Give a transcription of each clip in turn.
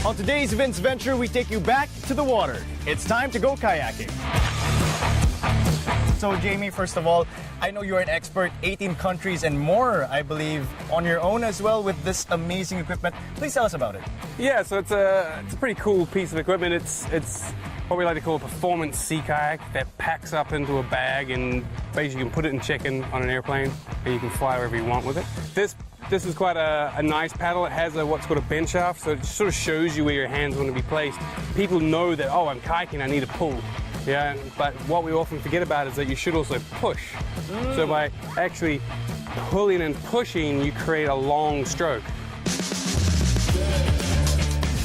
On today's Vince Venture, we take you back to the water. It's time to go kayaking. So Jaime, first of all, I know you're an expert, 18 countries and more, I believe, on your own as well with this amazing equipment. Please tell us about it. Yeah, so it's a pretty cool piece of equipment. It's what we like to call a performance sea kayak that packs up into a bag, and basically you can put it in check-in on an airplane and you can fly wherever you want with it. This is quite a nice paddle. It has what's called a bend shaft, so it sort of shows you where your hands want to be placed. People know that, oh, I'm kayaking, I need a pull. Yeah, but what we often forget about is that you should also push. So by actually pulling and pushing, you create a long stroke.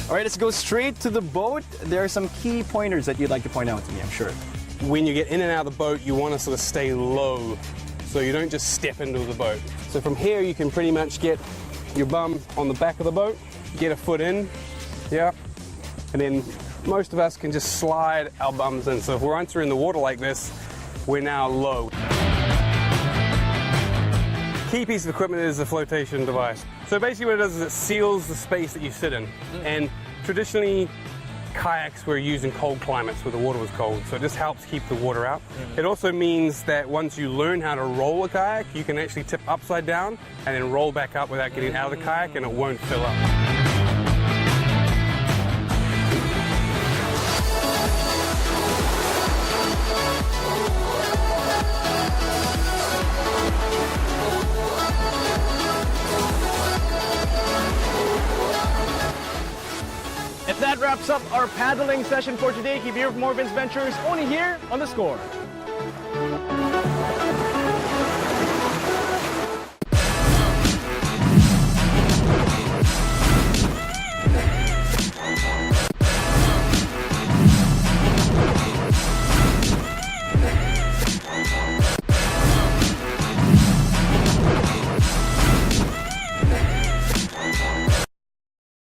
All right, let's go straight to the boat. There are some key pointers that you'd like to point out to me, I'm sure. When you get in and out of the boat, you want to sort of stay low, so you don't just step into the boat. So from here, you can pretty much get your bum on the back of the boat, get a foot in, yeah, and then most of us can just slide our bums in. So if we're once we're in the water like this, we're now low. Key piece of equipment is the flotation device. So basically what it does is it seals the space that you sit in. And traditionally, kayaks were used in cold climates where the water was cold, so it just helps keep the water out. It also means that once you learn how to roll a kayak, you can actually tip upside down and then roll back up without getting out of the kayak, and it won't fill up. That wraps up our paddling session for today. Keep hearing for more Vince Ventures only here on The Score.